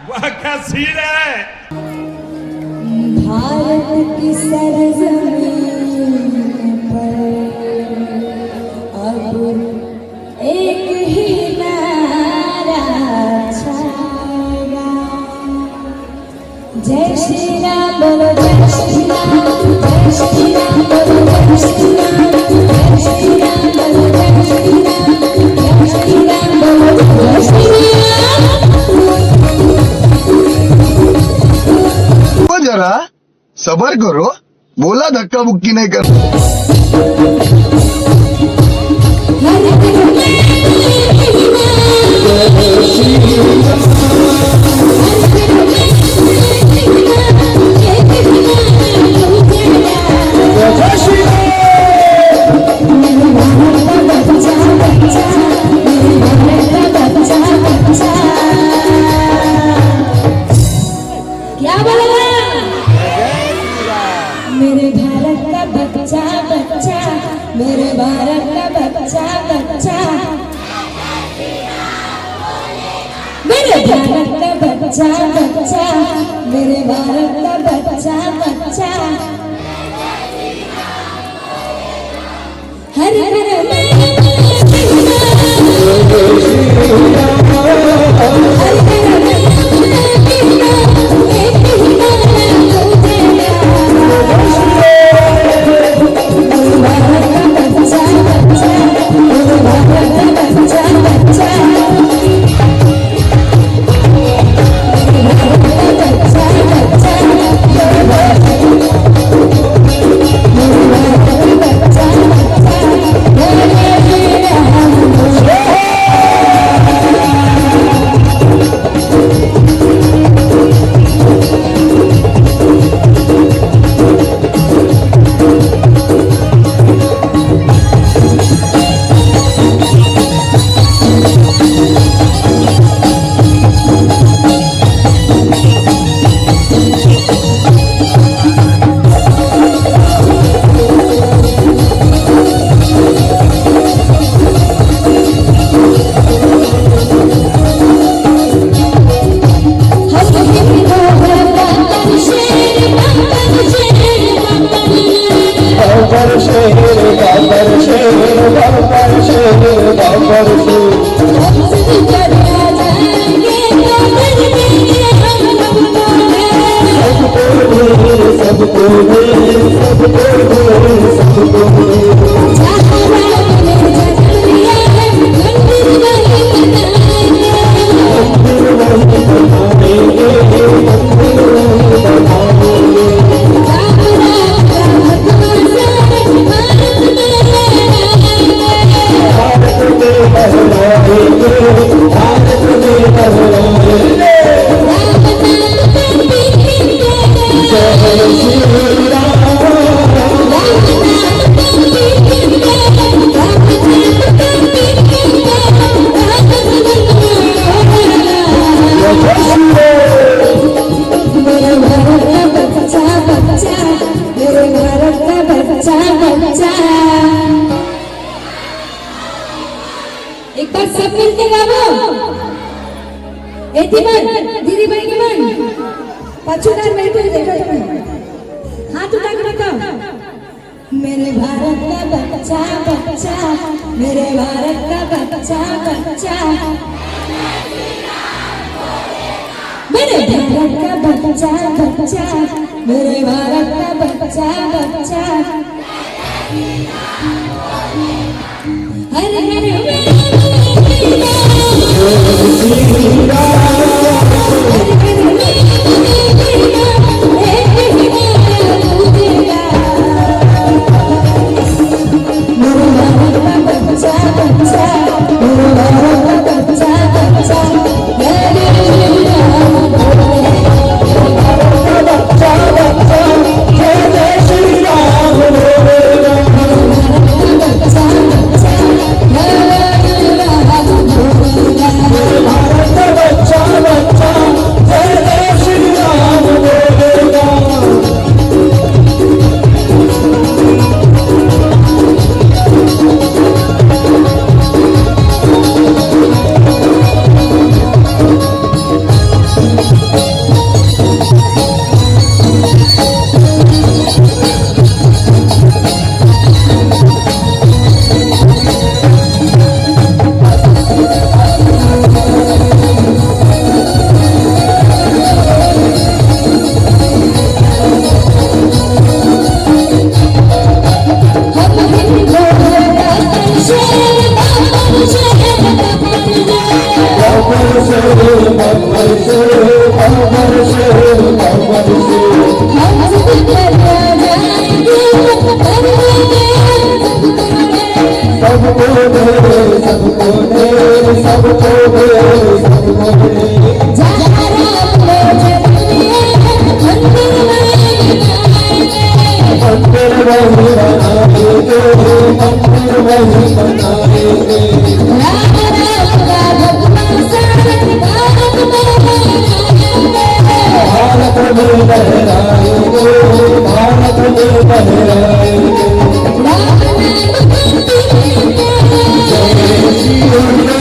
वाह क्या सीन है। भारत की सरजमीन पर अब एक ही नारा छाएगा, जय श्री राम बोलो, जय श्री राम, जय श्री राम बोलो, जय श्री राम, जय श्री राम बोलो, जय श्री राम, जय श्री राम बोलो, जय श्री राम। जरा सबर करो, बोला धक्का मुक्की नहीं कर। क्या बोला? मेरे भारत का बच्चा बच्चा, मेरे भारत का बच्चा बच्चा, मेरे भारत का बच्चा बच्चा, मेरे भारत का बच्चा बच्चा, हर हर एक बार सब मिलके गाओ। दीदी भाई के मन पछुदार बैठे देखो तुम्हें, हाथ उठा के बताओ। मेरे भारत का बच्चा बच्चा, मेरे भारत का बच्चा बच्चा, मेरे भारत का बच्चा बच्चा, मेरे भारत का बच्चा बच्चा, हर हर मेरे भारत का बच्चा बच्चा, छोड़